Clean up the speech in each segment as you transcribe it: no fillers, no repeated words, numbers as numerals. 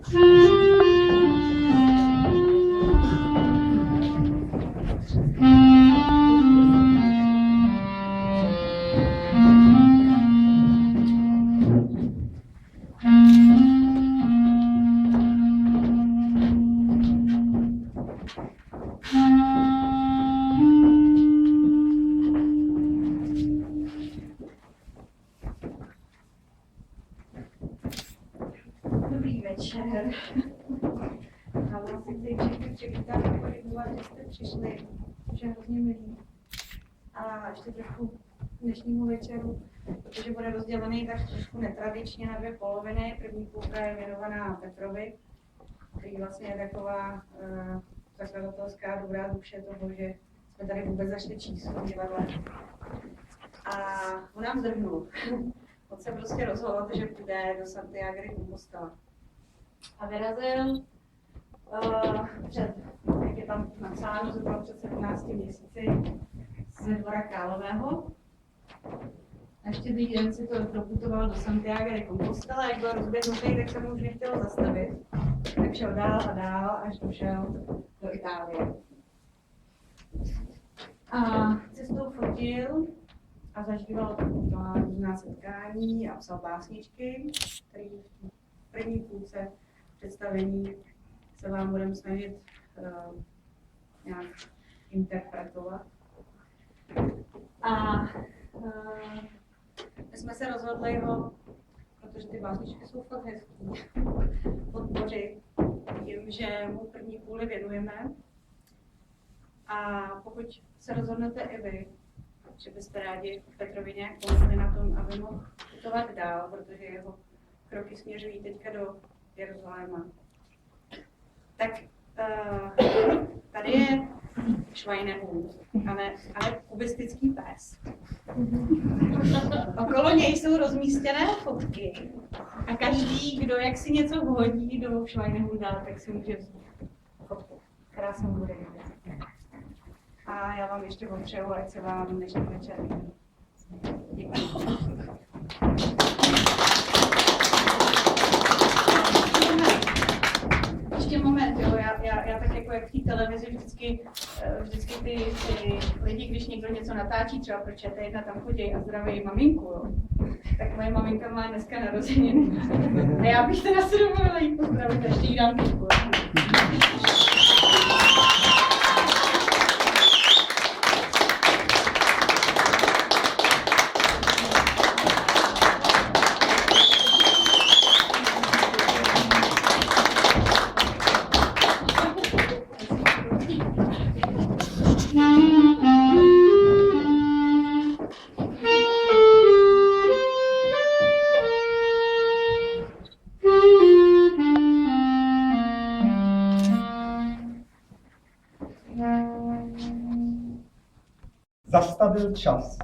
Dobrý večer. A vás si chci všechny přivítat a poděkovat, že jste přišli, což je hrozně milý. A ještě trošku dnešnímu večeru, protože bude rozdělený tak trošku netradičně na dvě poloviny. První půlka je věnovaná Petrovi, který vlastně je taková zakladatelská dobrá duše toho, že jsme tady vůbec zašli číst v divadle. A on nám zdrhnul. On se prostě rozhodl, že půjde do Santiago de Compostela. A vyrazil před, jak je tam napsáno, zhruba před 17 měsíci ze Dvora Králového. A ještě druhý den si to doputoval do Santiago de Compostela, jak byl rozběhnutý, tak se mu už nechtělo zastavit. Tak šel dál a dál, až došel do Itálie. A cestou fotil a zažíval různá setkání a psal básničky, které v první půlce představení se vám budeme snažit nějak interpretovat. A my jsme se rozhodli ho, protože ty básničky jsou fakt hezký, podpořit tím, že mu první půli věnujeme. A pokud se rozhodnete i vy, že byste rádi Petrovi nějak pomohli na tom, aby mohl putovat dál, protože jeho kroky směřují teďka do Jeruzaléma. Tak tady je Schweinehund, ale kubistický pes. Okolo něj jsou rozmístěné fotky a každý, kdo jak si něco vhodí do Schweinehunda, tak si může vzít fotku, která se mu bude líbit. A já vám ještě popřeju, ať se vám dnešní večer líbí. Děkuji. Ještě moment, jo, já tak jako jak v té televizi vždycky ty lidi, když někdo něco natáčí, třeba pro ČT1 tam chodí a zdraví maminku, jo. Tak moje maminka má dneska narozeniny. A já bych teda si dovolila jí pozdravit, ještě jí dám kytku. Zastavil čas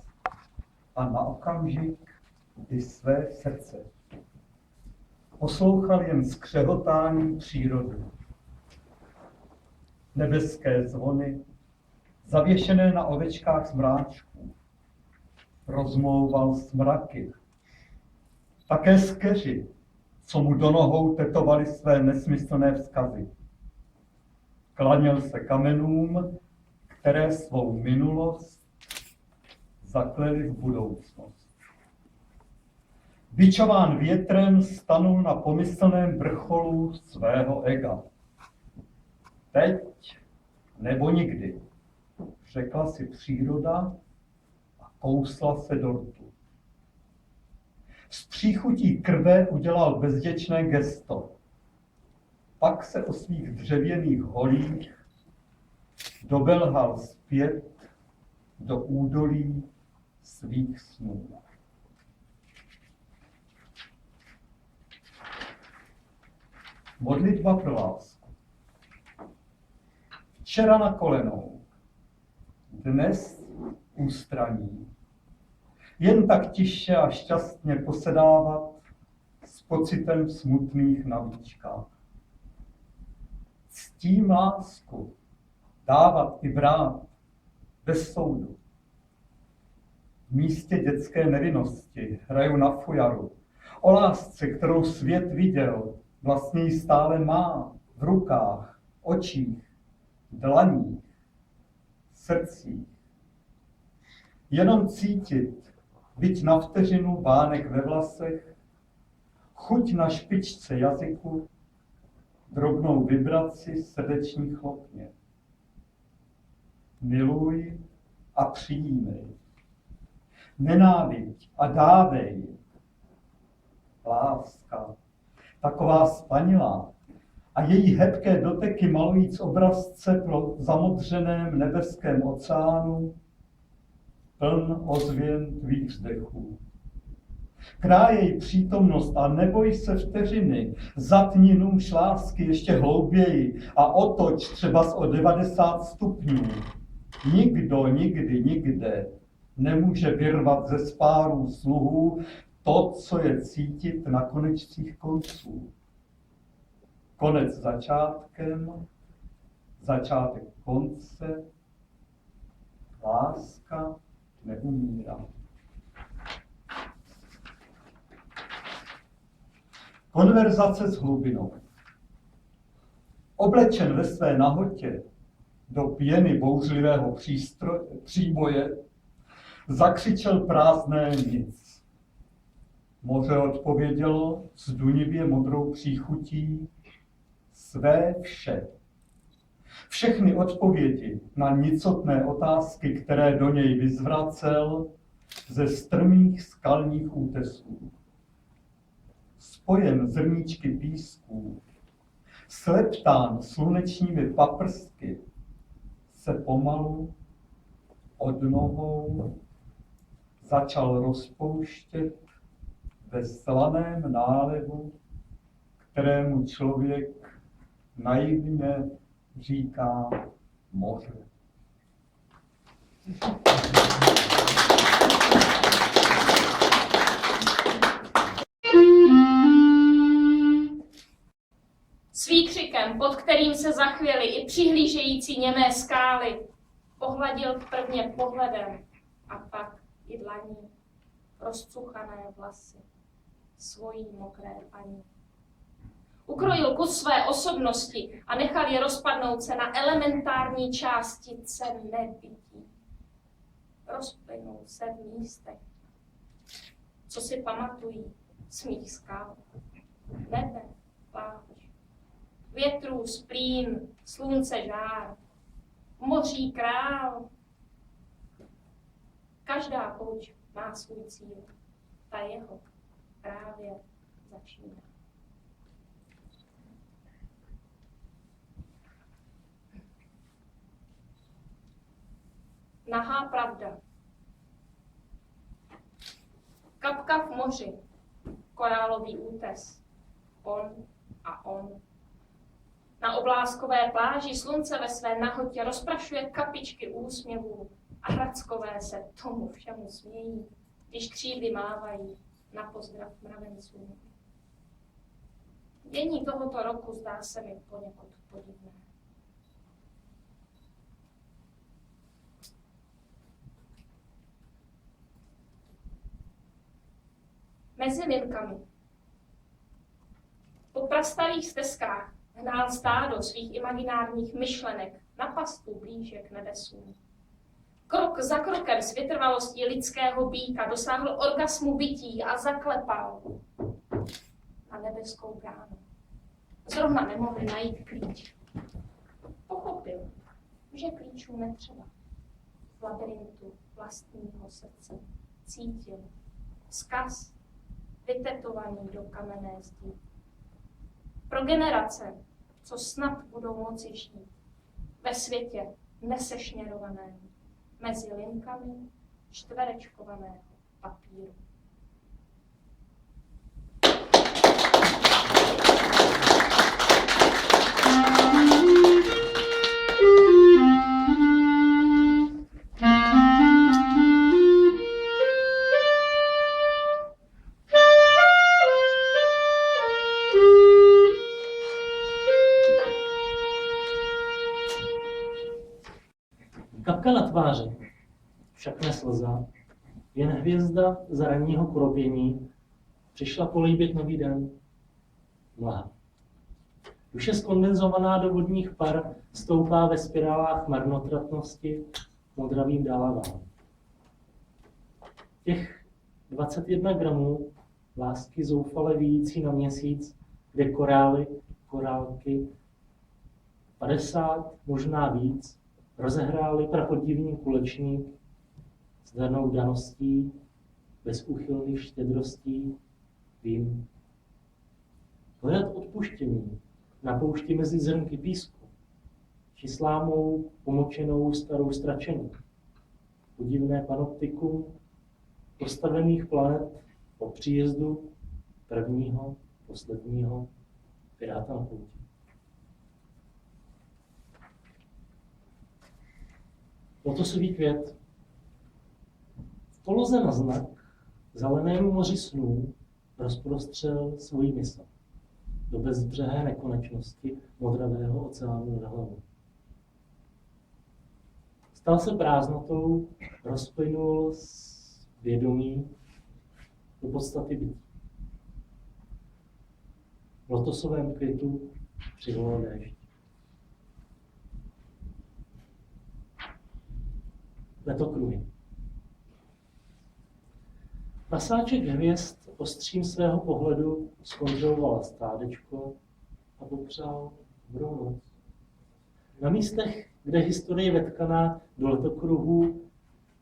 a na okamžik i své srdce. Poslouchal jen skřehotání přírody. Nebeské zvony, zavěšené na ovečkách smráčků. Rozmlouval smraky. Také skeři, co mu do nohou tetovali své nesmyslné vzkazy. Klaněl se kamenům, které svou minulost zakleli v budoucnost. Bičován větrem stanul na pomyslném vrcholu svého ega. Teď nebo nikdy, řekla si příroda a kousla se do rtu. S příchutí krve udělal bezděčné gesto. Pak se o svých dřevěných holích dobelhal zpět do údolí svých snů. Modlitba pro lásku. Včera na kolenou, dnes ústraní. Jen tak tiše a šťastně posedávat s pocitem smutných na víčkách. Ctím lásku, dávat i brát, bez soudu. V místě dětské nevinnosti hraju na fujaru, o lásce, kterou svět viděl vlastně ji stále má v rukách, očích, dlaních, srdcích. Jenom cítit, byť na vteřinu vánek ve vlasech, chuť na špičce jazyku, drobnou vibraci srdeční chlopně. Miluj a přijímej. Nenáviď a dávej. Láska, taková spanilá, a její hebké doteky malujíc obrazce pro zamodřeném nebeském oceánu, pln ozvěn tvých vzdechů. Krájej přítomnost a neboj se vteřiny, zatni nůž lásky ještě hlouběji a otoč třeba o 90 stupňů. Nikdo, nikdy, nikde nemůže vyrvat ze spárů sluhů to, co je cítit na konečcích konců. Konec začátkem, začátek konce, láska neumírá. Konverzace s hlubinou. Oblečen ve své nahotě do pěny bouřlivého příboje, zakřičel prázdné nic. Moře odpovědělo s dunivě modrou příchutí své vše. Všechny odpovědi na nicotné otázky, které do něj vyzvracel ze strmých skalních útesů. Spojen zrníčky písků, sleptán slunečními paprstky, se pomalu od nohou začal rozpouštět ve slaném nálevu, kterému člověk naivně říká moře. S výkřikem, pod kterým se zachvěli i přihlížející němé skály, pohladil prvně pohledem a pak i dlaní rozcuchané vlasy svojí mokré paní. Ukrojil kus své osobnosti a nechal je rozpadnout se na elementární částice nebytí. Rozplynul se v místech, co si pamatují z mých skal. Nebe, pláč, větrů splín, slunce žár, moří král. Každá pouť má svůj cíl, ta jeho právě začíná. Nahá pravda. Kapka v moři, korálový útes, on a on. Na obláskové pláži slunce ve své nahotě rozprašuje kapičky úsměvů a hradskové se tomu všemu smějí, když křídly mávají na pozdrav mravencům. Dění tohoto roku zdá se mi poněkud podivné. Mezi linkami. Po prastarých stezkách hnál stádo svých imaginárních myšlenek na pastu blíže k nebesům. Krok za krokem s vytrvalostí lidského býka dosáhl orgasmu bytí a zaklepal na nebeskou bránu. Zrovna nemohli najít klíč. Pochopil, že klíčů netřeba. V labirintu vlastního srdce cítil vzkaz vytetovaný do kamenné zdi. Pro generace, co snad budou moci žít ve světě nesešněrovaném mezi linkami čtverečkovaného papíru. Kapka na tváři, však ne slza, jen hvězda z ranního kurobění přišla políbit nový den. Mlha. Duše skondenzovaná do vodních par stoupá ve spirálách marnotratnosti modravým dálávám. Těch 21 gramů lásky zoufale vyjící na měsíc, kde korálky, 50, možná víc, rozehráli prapodivný kulečník s danou daností, bez úchylných štědrostí, vím. Hledat odpuštění na poušti mezi zrnky písku, či slámou pomočenou starou stračenu. Podivné panoptikum postavených planet po příjezdu prvního, posledního piráta na pouti. Lotosový květ. V poloze na znak zelenému moři snů rozprostřel svoji mysl do bezbřehé nekonečnosti modravého oceánu nad hlavou. Stal se prázdnotou, rozplynul z vědomí do podstaty bytí. V lotosovém květu přivolal déšť. Letokruhy. Pasáček hvězd ostřím svého pohledu zkontroloval stádečko a popřál dobrou noc. Na místech, kde historie vetkaná do letokruhů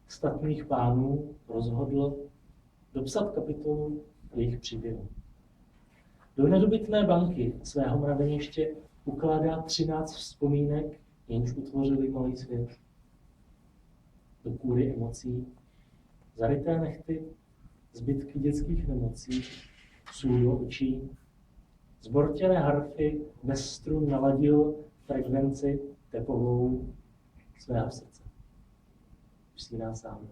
statných pánů rozhodl dopsat kapitolu jejich příběhu. Do nedobytné banky svého mraveniště ukládá 13 vzpomínek, jenž utvořili malý svět. Do kůry emocí, zaryté nehty, zbytky dětských nemocí, sůl do očí, zbortěné harfy bez strun naladil frekvenci tepovou svého srdce. Usíná sám.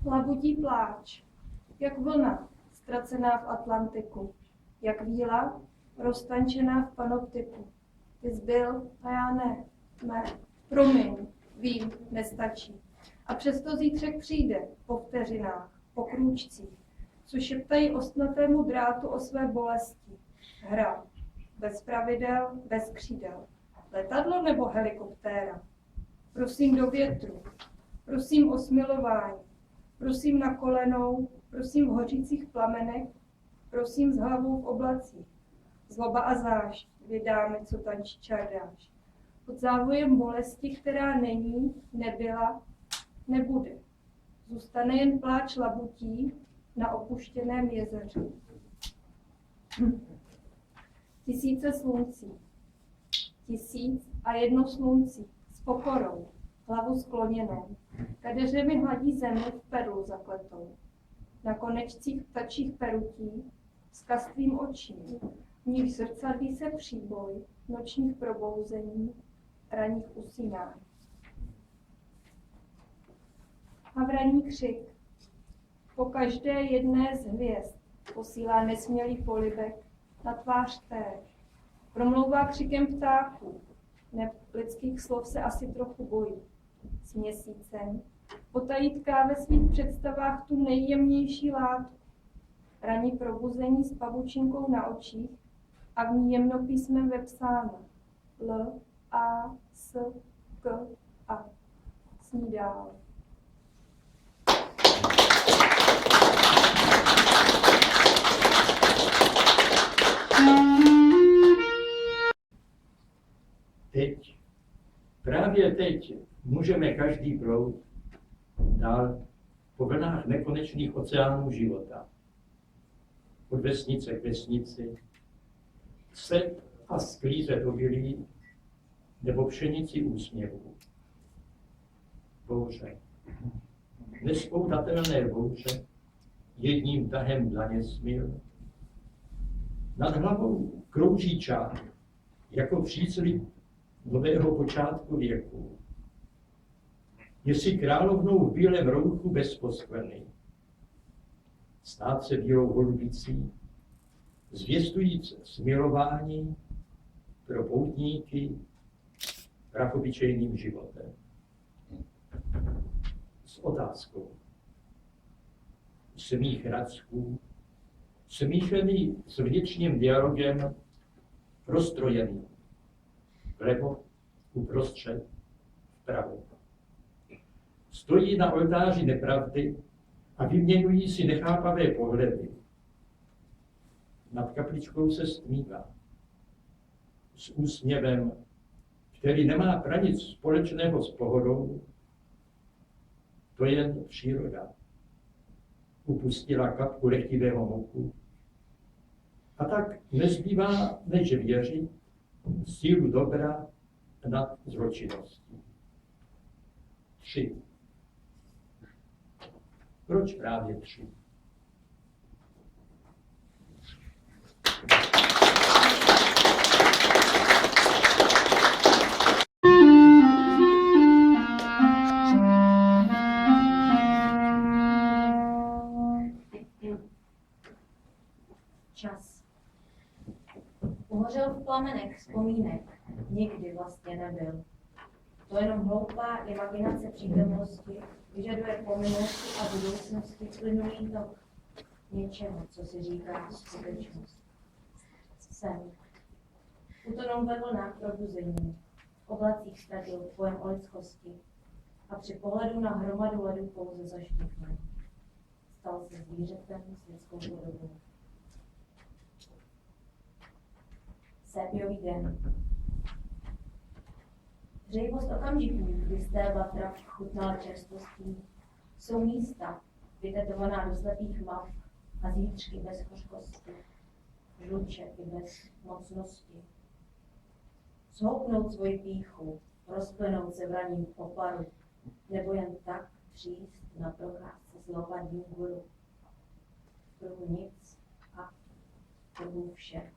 Labutí pláč, jak vlna, ztracená v Atlantiku, jak víla, roztančená v panoptiku. Ty zbyl a já ne, promiň, vím, nestačí. A přesto zítřek přijde, po vteřinách, po krůčcích, co šeptají ostnatému drátu o své bolesti. Hra, bez pravidel, bez křídel. Letadlo nebo helikoptéra? Prosím do větru, prosím o smilování, prosím na kolenou, prosím v hořících plamenech, prosím s hlavou v oblacích. Zloba a zášť, dvě dámy, co tančí čardáš. Pod závojem bolesti, která není, nebyla, nebude. Zůstane jen pláč labutí na opuštěném jezeře. Tisíce sluncí. 1001 sluncí s pokorou, hlavu skloněnou. Kadeřemi hladí zemi v perlu zakletou. Na konečcích ptačích perutí, s kastvým očím, v nich zrcadlí se příboj nočních probouzení, ranních usínání. Havraní křik. Po každé jedné z hvězd posílá nesmělý polibek na tvář též. Promlouvá křikem ptáků, neb lidských slov se asi trochu bojí. S měsícem potají tká ve svých představách tu nejjemnější látku. Ranní probuzení s pavučinkou na očích a v ní jemnopísmem vepsáno L, A, S, K, A. Sní dál. Teď, právě teď, můžeme každý proud dál po vlnách nekonečných oceánů života. Od vesnice k vesnici, set a sklízet obilí, nebo pšenici úsměvů. Bouře, nespoutatelné bouře, jedním tahem dlaně smil. Nad hlavou krouží čár, jako příslib nového počátku věku. je si královnou v bílém rouchu bez poskvrny. Stát se bílou holubicí, zvěstujíc smilování pro poutníky prachobyčejným životem. S otázkou. Smích racků, smíšený s vnitřním dialogem, rozstrojený. Vlevo, uprostřed, vpravo. Stojí na oltáři nepravdy a vyměňují si nechápavé pohledy. Nad kapličkou se stmívá. S úsměvem, který nemá pranic společného s pohodou, to jen příroda. Upustila kapku lehtivého moku. A tak nezbývá, než věřit v sílu dobra nad zločinností. 3. Proč právě 3? Čas. Uhořel v plamenech vzpomínek, nikdy vlastně nebyl. To jenom hloupá imaginace přítomnosti vyžaduje po minulosti a budoucnosti plynulý tok něčeho, co si říká skutečnost. Sen. Utonul ve vlnách probuzení, v oblacích ztratil pojem o lidskosti a při pohledu na hromadu ledu pouze zaštíknul. Stal se zvířetem s lidskou podobou. Sépiový den. Hřejivost okamžiků, kdy stéba trav chutnala čerstvostí, jsou místa, vytetovaná do slepých map a zítřky bez hořkosti, žluče i bez mocnosti. Zhoupnout svoji pýchu, rozplynout se v raním oparu, nebo jen tak přijít na procházce z lopadní guru. V kruhu nic a v kruhu vše.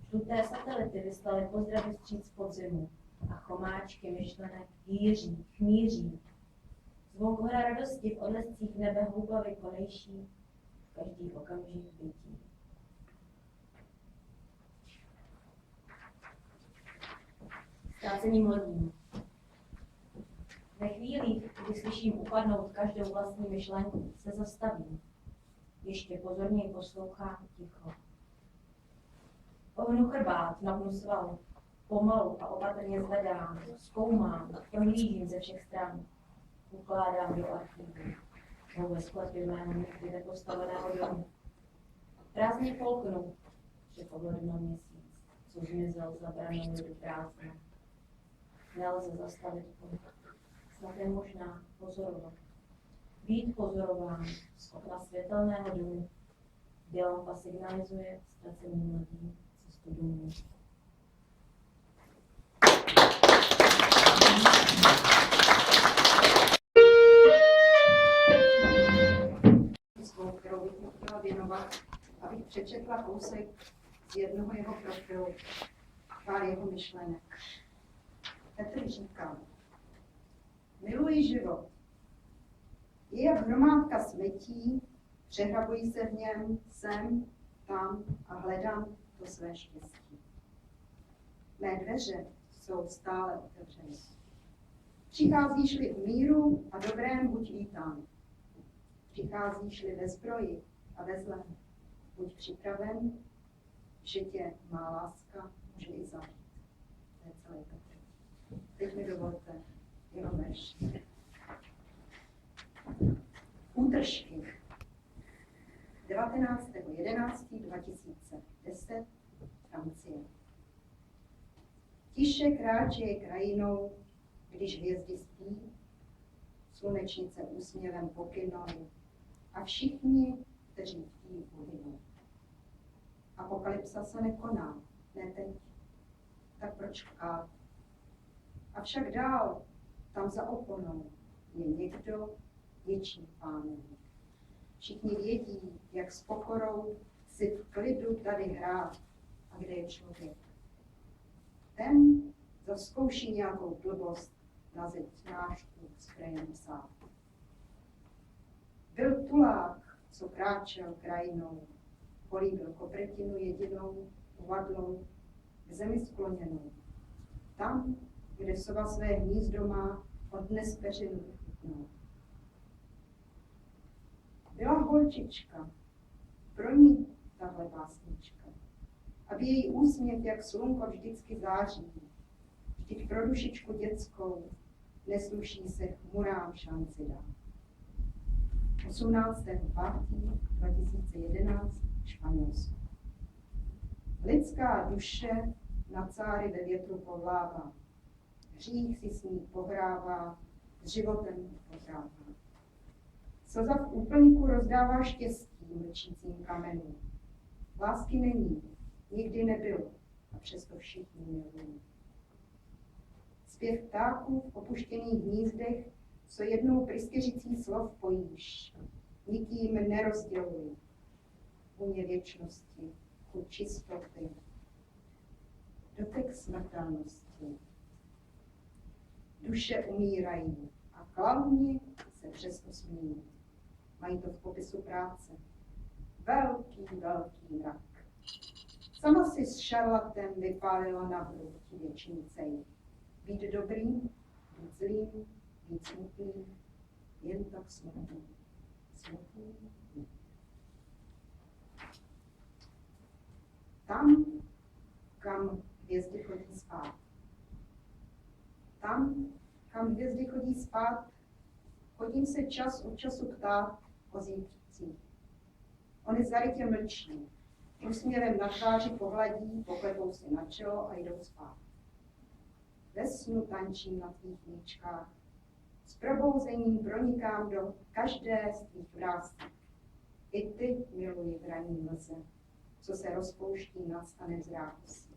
Žluté satelity vyslaly pozdravy vstříc podzimu a chomáčky myšlenek jíří, chmíří. Zvuk hora radosti v odlescích nebe hloubavě konejší každý okamžik bytí. Ztrácením lodí. Ve chvílích, kdy slyším upadnout každou vlastní myšlenku, se zastavím. Ještě pozorněji poslouchám ticho. Ohnu chrbát, napnu sval. Pomalu a opatrně zvedám, zkoumám, prohlížím ze všech stran. Ukládám do archivu. Jsou ve sklepě mého nikdy nepostaveného domu. Prázdně polknu při pohledu na měsíc, co zmizel za branou do prázdna. Nelze zastavit pohyb. Snad je možná pozorovat. Být pozorován z okna světelného domu, kde lampa signalizuje ztraceným lidí cestu domů. Kterou bych mu chtěla věnovat, abych přečetla kousek z jednoho jeho profilu, pár jeho myšlenek. Petr říkal, miluji život. Je jak hromádka smetí, přehrabuji se v něm sem, tam a hledám to své štěstí. Mé dveře jsou stále otevřené. Přicházíš-li v míru a dobrém, buď vítán. Přicházíš-li ve zbroji a ve zlém, buď připraven, že tě má láska může i zabít. To je celé Petr. Teď mi dovolte jeho verš. Útržky. 19.11.2010 Francie. Tiše kráčeje krajinou, když hvězdy spí, slunečnice úsměvem pokynou a všichni, kteří chtějí, pohynou. Apokalypsa se nekoná, ne teď, tak proč pchát? Avšak dál, tam za oponou, je někdo věčný pánem. Všichni vědí, jak s pokorou si v klidu tady hrát a kde je člověk. Ten zazkouší nějakou blbost na zeď srážku s krajem psát. Byl tulák, co kráčel krajinou, políbil kopretinu jedinou, uvadlou, k zemi skloněnou. Tam, kde sova své hnízdo má, odnes peřinu vychutnou. Byla holčička, pro ní tahle básnička, aby její úsměv jak slunko vždycky září. Vždyť pro dušičku dětskou nesluší se chmurám šanci dát. 18.5.2011 Španělsko. Lidská duše na cáry ve větru povlává. Hřích si s ní pohrává, s životem pohrává. Slza v úplníku rozdává štěstí mlčícím kamenům. Lásky není, nikdy nebylo, a přesto všichni milují. Zpěv ptáků v opuštěných hnízdech, co jednou pryskyřicí slov pojíš, nikým nerozděluj. Vůně věčnosti, chuť čistoty, dotek smrtelnosti. Duše umírají a klauni se přesto smějí. Mají to v popisu práce. Velký mrak. Sama si s šarlatem vypálila na hrud věčný cej. Být dobrý, být zlým, být smutný, jen tak smutný. Smutný. Tam, kam hvězdy chodí spát. Tam, kam hvězdy chodí spát, chodím se čas od času ptát o zítřcích. Ony zarytě mlčí, úsměvem na tváři pohladí, poklepou si na čelo a jdou spát. Ve snu tančím na tvých líčkách, s probouzením pronikám do každé z tvých vrástek. I ty miluji v ranní mlze, co se rozpouští a nevzrákosí.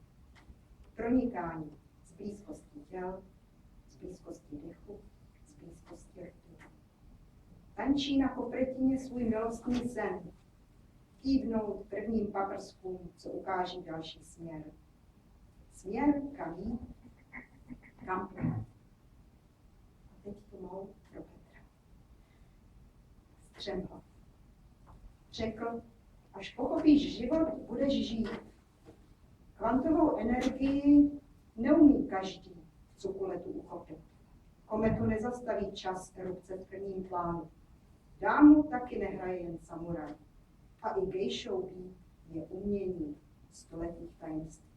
Pronikání z blízkosti těl, z blízkosti dechu, z blízkosti rtu. Tančí na kopretině svůj milostný sen, kývnout prvním paprskům, co ukáží další směr. Směr, kam jít, kam půjde. A teď tu mou pro Petra. Střemhlav. Řekl, až pochopíš život, budeš žít. Kvantovou energii neumí každý v cukuletu uchopit. Kometu nezastaví čas erupce v prvním plánu. Dámu taky nehraje jen samuraj. A i gejšou být je umění stoletých tajemství.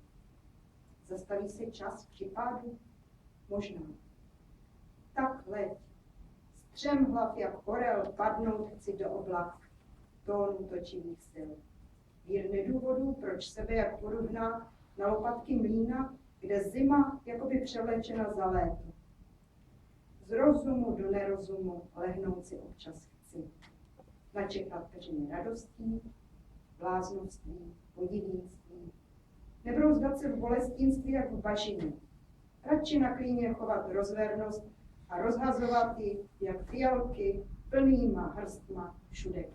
Zastaví se čas při pádu? Možná. Tak leď. Střemhlav jak orel padnout chci do oblak, tónu točivých sil. Vír nedůvodů, proč sebe jak poruhná na lopatky mlýna, kde zima jakoby převlečena za léto. Z rozumu do nerozumu lehnout si občas chci. Načekat peřiny radostí, bláznoství, podivínství. Nebrouzdat se v bolestínství jak v bažině. Radši na klíně chovat rozvernost a rozhazovat ji jak fialky plnýma hrstma všude.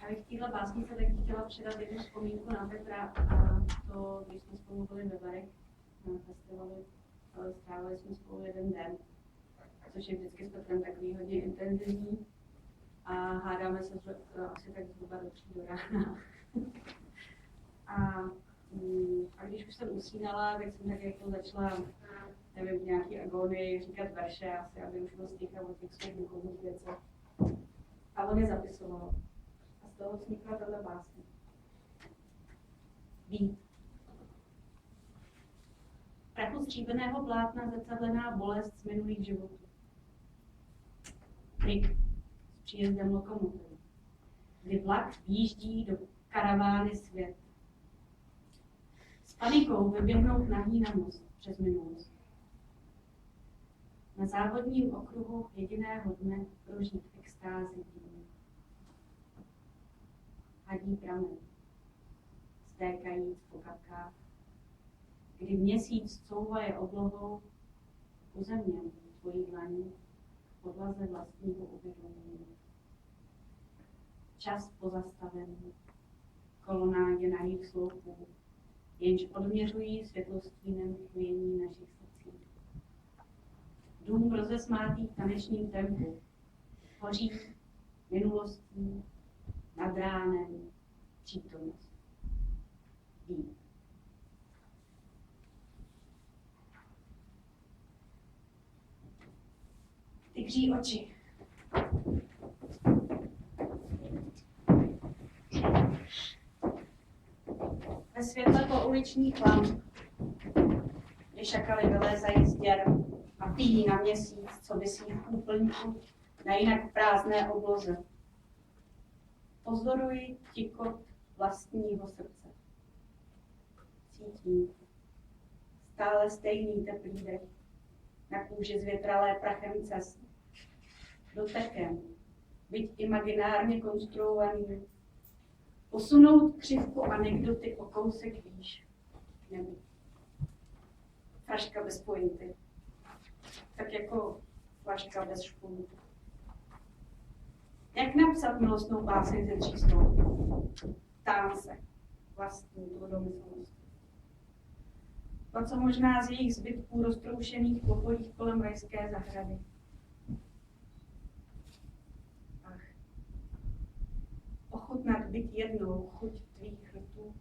Já bych téhle básnice taky chtěla předat jednu vzpomínku na Petra, a to, když jsme spolu byli ve Barech na festivalu, ale strávili jsme spolu jeden den, což je vždycky s Petrem takový hodně intenzivní a hádáme se asi tak zhruba do 3 do rána. A když už jsem usínala, tak jsem tak jako začala, nevím, nějaký agonii, říkat verše asi, aby už byl sticha od těch svých duchovních věcí. A on je zapisoval. A z toho vznikla tato básně. Být. V prachu stříbrného plátna zrcadlená bolest z minulých životů. Trik s příjezdem lokomotivy, kdy vlak výjíždí do karavány svět. S panikou vyběhnout nahý na most přes minulost. Na závodním okruhu jediného dne prožít extázi dní. Hadí pramen, stékajíc po kapkách, kdy měsíc couvaje oblohou uzemněn tvojí dlaní, podlaze vlastního uvědomění. Čas pozastavený, kolonádě nahých sloupů, jenž odměřují světlostínem chvění našich srdcí. Dům rozesmátý v tanečním tempu, hoří minulostí, nad ránem, přítomnost. Být. Tygří oči. Ve světle pouličních lamp, kdy šakaly vylézají z děr a pijí na měsíc, co visí v úplňku na jinak prázdné obloze. Pozoruji tikot vlastního srdce. Cítím stále stejný teplý dech na kůži zvětralé prachem cest. Dotekem, byť imaginárně konstruovaný, posunout křivku anekdoty o kousek výš. Nebo fraška bez pointy. Tak jako flaška bez špuntu. Jak napsat milostnou báseň ze 3 slov? Ptám se vlastní tvodomyslnosti. To, co možná z jejich zbytků roztroušených po polích kolem rajské zahrady. Ach, ochutnat byť jednou chuť tvých rtů.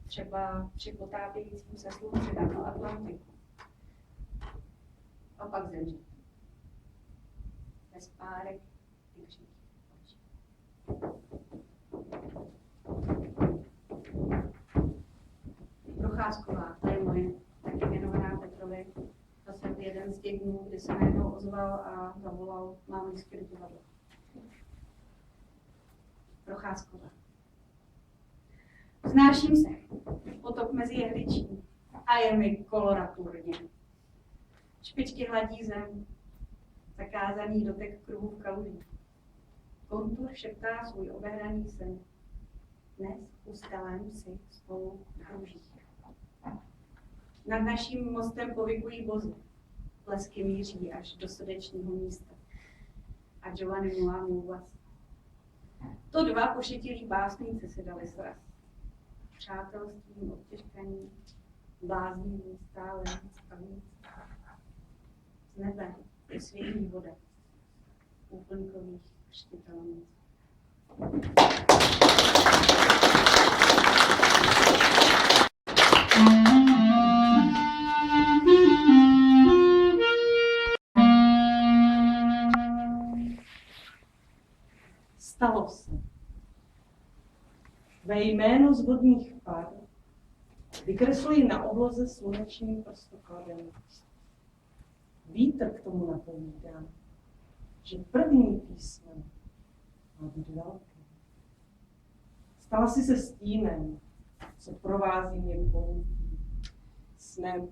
Třeba při potápějícím se slunci na Atlantiku. A pak zemřít. Bez párek tygřích očí. Procházková, to je moje, taky věnovaná Petrovi. To jsem jeden z těch dnů, kdy se najednou ozval a zavolal, mám lístky do divadla. Procházková. Vznáším se, potok mezi jehličí a je mi koloraturně. Špičky hladí zem, zakázaný dotek kruhu v kaludích. Kontur šeptá svůj obehraný sen. Dnes ustalém si spolu v kružích. Nad naším mostem povykují vozy. Plesky míří až do srdečního místa. A Giovanni mluvá můj vlas. To 2 pošetilí básníci si dali sraz. Přátelstvím obtěžkaní, bláznivý stále víc a víc. Z nebe je světlý voda úplňkových křtitelnic. Stalo se. Ve jménu z vodních par vykresluji na obloze slunečním prstokladem. Vítr k tomu napovídá, že první písmen má být velké. Stala si se stínem, co provází mě poutí, snem,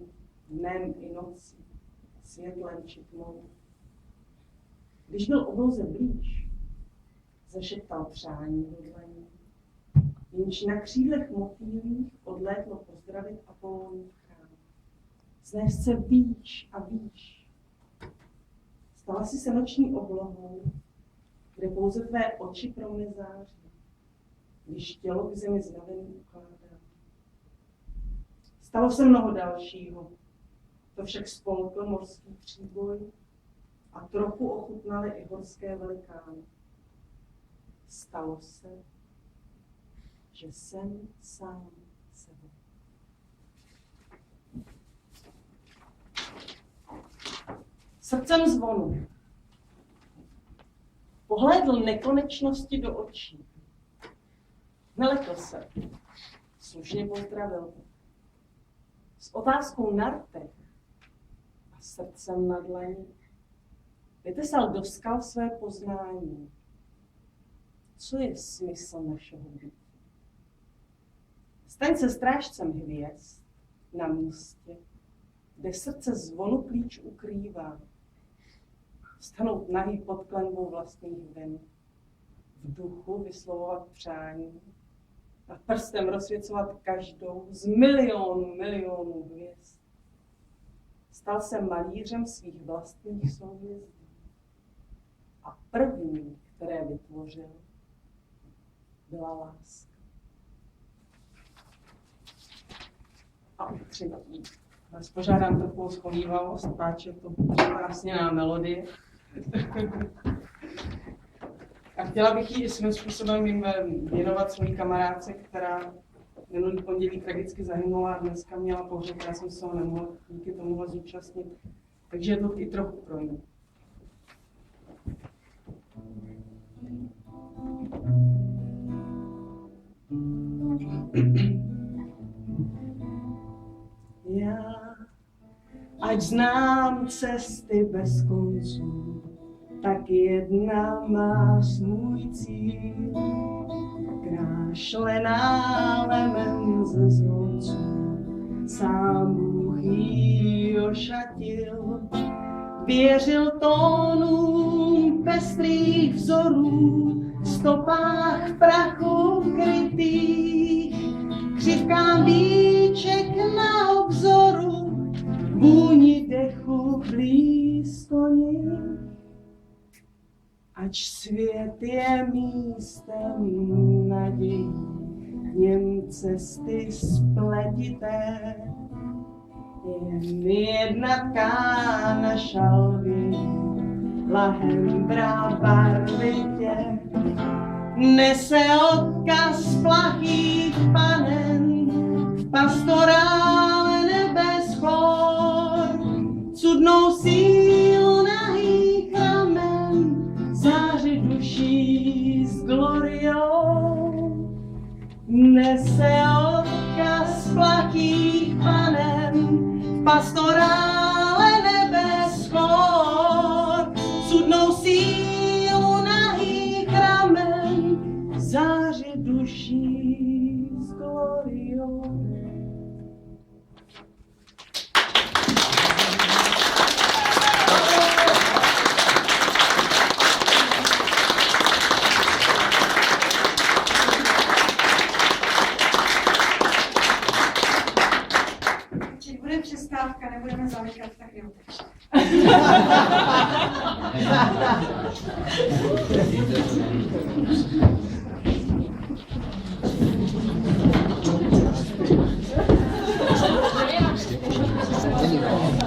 dnem i nocí, světlem či tmou. Když byl obloze blíž, zašeptal přání do dlaní, jenž na křídlech motýlích odlétlo pozdravit Apolónův chrám. Znést se výš a výš. Stala si se noční oblohou, kde pouze tvé oči pro mne září, když tělo k zemi znavený ukládá. Stalo se mnoho dalšího, to však spolkl mořský příboj a trochu ochutnaly i horské velikány. Stalo se, že jsem sám sebou. Srdcem zvonu. Pohlédl nekonečnosti do očí. Nelekl se. Slušně pozdravil. S otázkou na rtech a srdcem na dlani vytesal do skal své poznání. Co je smysl našeho bytí? Staň se strážcem hvězd na místě, kde srdce zvonu klíč ukrývá. Stanout nahý pod klenbou vlastních vin, v duchu vyslovovat přání a prstem rozsvěcovat každou z milionů hvězd. Stal se malířem svých vlastních souhvězdí. A první, které vytvořil, byla láska. A třetí. Vás požádám trochu o schovívavost, páč je to krásněná melodie. A chtěla bych ji svým způsobem jim věnovat svojí kamarádce, která minulý pondělí tragicky zahynula a dneska měla pohřeb, já jsem se ho nemohla díky tomuhle zúčastnit. Takže je to i trochu pro ní. Já, ať znám cesty bez konců, tak jedna má svůj cíl. Krášlená lemem ze zlonců, sám Bůh jí ošatil. Věřil tónům pestrých vzorů, stopách prachu krytých, křivkám víček na obzoru, vůni dechu blízko nich. Ač svět je místem nadějí, v něm cesty spletité, jen jedna tkána šalvy, lahem barvitě, nese odkaz plachých panen, v pastorále nebes chor, cudnou sílu nahých ramen, záři duší s gloriou. Nese odkaz plachých panen, v pastorále nebes chor, cudnou sílu nahých ramen, záři duší s gloriou. Teď bude přestávka, nebudeme zamykat, tak neutečte.